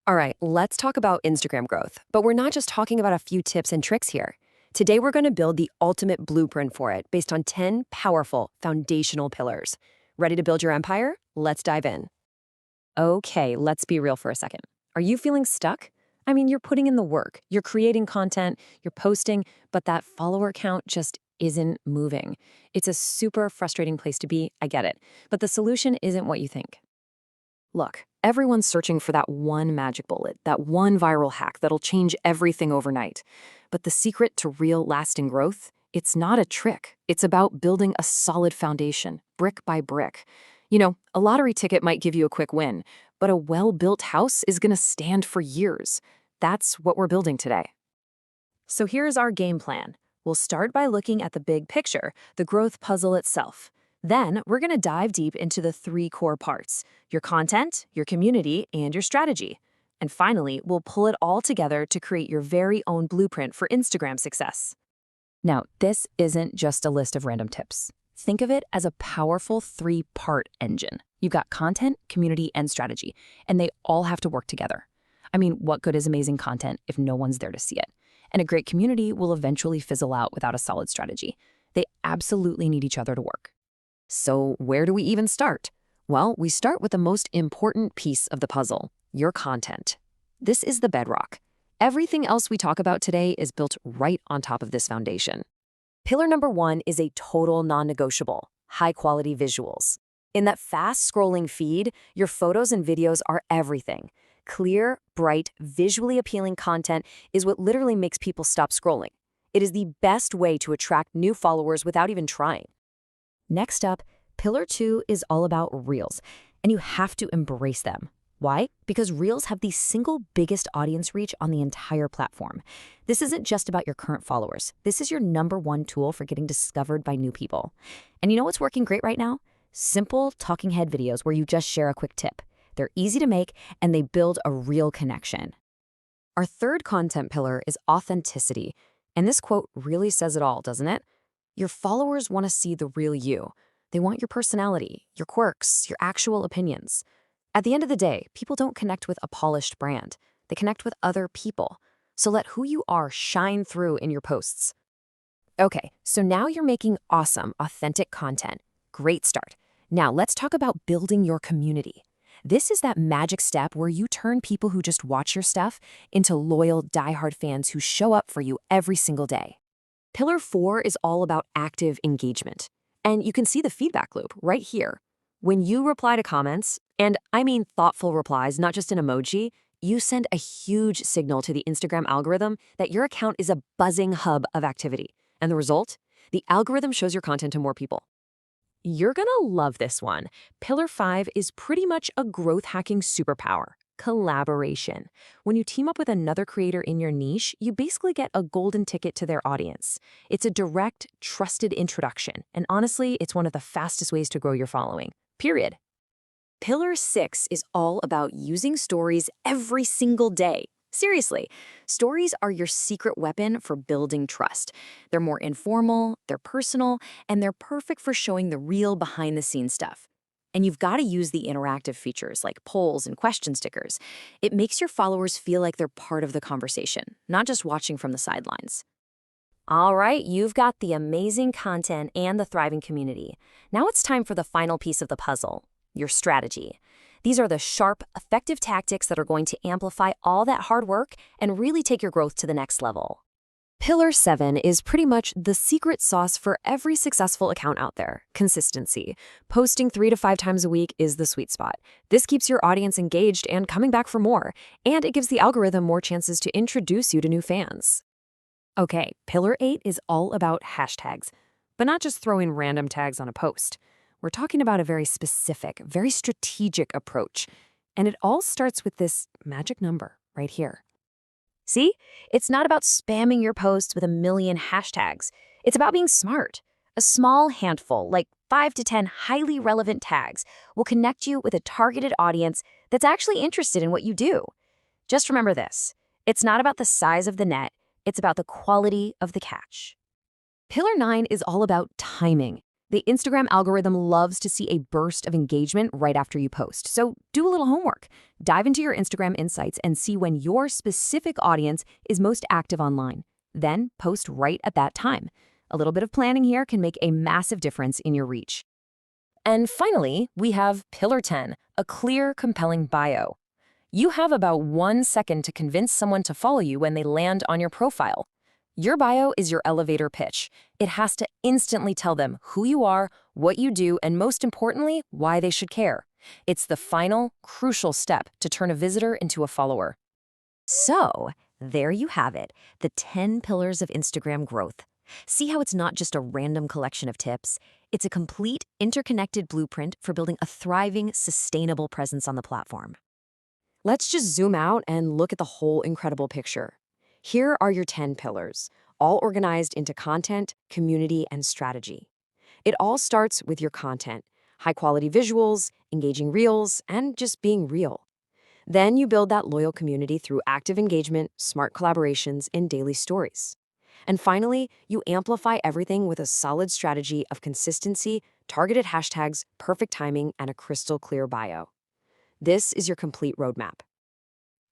All right, let's talk about Instagram growth. But we're not just talking about a few tips and tricks here. Today, we're going to build the ultimate blueprint for it based on 10 powerful foundational pillars. Ready to build your empire? Let's dive in. Okay, let's be real for a second. Are you feeling stuck? I mean, you're putting in the work, you're creating content, you're posting, but that follower count just isn't moving. It's a super frustrating place to be, I get it. But the solution isn't what you think. Look, everyone's searching for that one magic bullet, that one viral hack that'll change everything overnight. But the secret to real lasting growth? It's not a trick. It's about building a solid foundation, brick by brick. You know, a lottery ticket might give you a quick win, but a well-built house is gonna stand for years. That's what we're building today. So here's our game plan. We'll start by looking at the big picture, the growth puzzle itself. Then we're going to dive deep into the three core parts: your content, your community, and your strategy. And finally, we'll pull it all together to create your very own blueprint for Instagram success. Now, this isn't just a list of random tips. Think of it as a powerful three-part engine. You've got content, community, and strategy, and they all have to work together. I mean, what good is amazing content if no one's there to see it? And a great community will eventually fizzle out without a solid strategy. They absolutely need each other to work. So where do we even start? Well, we start with the most important piece of the puzzle, your content. This is the bedrock. Everything else we talk about today is built right on top of this foundation. Pillar number one is a total non-negotiable: high-quality visuals. In that fast-scrolling feed, your photos and videos are everything. Clear, bright, visually appealing content is what literally makes people stop scrolling. It is the best way to attract new followers without even trying. Next up, pillar two is all about Reels, and you have to embrace them. Why? Because Reels have the single biggest audience reach on the entire platform. This isn't just about your current followers. This is your number one tool for getting discovered by new people. And you know what's working great right now? Simple talking head videos where you just share a quick tip. They're easy to make, and they build a real connection. Our third content pillar is authenticity, and this quote really says it all, doesn't it? Your followers want to see the real you. They want your personality, your quirks, your actual opinions. At the end of the day, people don't connect with a polished brand. They connect with other people. So let who you are shine through in your posts. Okay, so now you're making awesome, authentic content. Great start. Now let's talk about building your community. This is that magic step where you turn people who just watch your stuff into loyal, diehard fans who show up for you every single day. Pillar four is all about active engagement. And you can see the feedback loop right here. When you reply to comments, and I mean thoughtful replies, not just an emoji, you send a huge signal to the Instagram algorithm that your account is a buzzing hub of activity. And the result? The algorithm shows your content to more people. You're gonna love this one. Pillar 5 is pretty much a growth hacking superpower: collaboration. When you team up with another creator in your niche, you basically get a golden ticket to their audience. It's a direct, trusted introduction, and honestly, it's one of the fastest ways to grow your following. Period. Pillar 6 is all about using stories every single day. Seriously, stories are your secret weapon for building trust. They're more informal, they're personal, and they're perfect for showing the real behind-the-scenes stuff. And you've got to use the interactive features like polls and question stickers. It makes your followers feel like they're part of the conversation, not just watching from the sidelines. All right, you've got the amazing content and the thriving community. Now it's time for the final piece of the puzzle: your strategy. These are the sharp, effective tactics that are going to amplify all that hard work and really take your growth to the next level. Pillar 7 is pretty much the secret sauce for every successful account out there: consistency. Posting 3 to 5 times a week is the sweet spot. This keeps your audience engaged and coming back for more, and it gives the algorithm more chances to introduce you to new fans. Okay, Pillar 8 is all about hashtags, but not just throwing random tags on a post. We're talking about a very specific, very strategic approach, and it all starts with this magic number right here. See? It's not about spamming your posts with a million hashtags. It's about being smart. A small handful, like 5 to 10 highly relevant tags, will connect you with a targeted audience that's actually interested in what you do. Just remember this: it's not about the size of the net, it's about the quality of the catch. Pillar 9 is all about timing. The Instagram algorithm loves to see a burst of engagement right after you post. So do a little homework. Dive into your Instagram insights and see when your specific audience is most active online. Then post right at that time. A little bit of planning here can make a massive difference in your reach. And finally, we have Pillar 10, a clear, compelling bio. You have about 1 second to convince someone to follow you when they land on your profile. Your bio is your elevator pitch. It has to instantly tell them who you are, what you do, and most importantly, why they should care. It's the final, crucial step to turn a visitor into a follower. So, there you have it, the 10 pillars of Instagram growth. See how it's not just a random collection of tips? It's a complete, interconnected blueprint for building a thriving, sustainable presence on the platform. Let's just zoom out and look at the whole incredible picture. Here are your 10 pillars, all organized into content, community, and strategy. It all starts with your content, high-quality visuals, engaging reels, and just being real. Then you build that loyal community through active engagement, smart collaborations, and daily stories. And finally, you amplify everything with a solid strategy of consistency, targeted hashtags, perfect timing, and a crystal clear bio. This is your complete roadmap.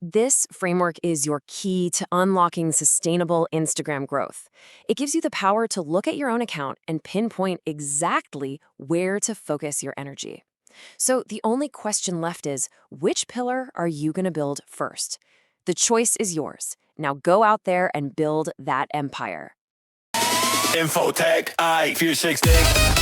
This framework is your key to unlocking sustainable Instagram growth. It gives you the power to look at your own account and pinpoint exactly where to focus your energy. So the only question left is, which pillar are you going to build first? The choice is yours. Now go out there and build that empire. Infotech, I 360.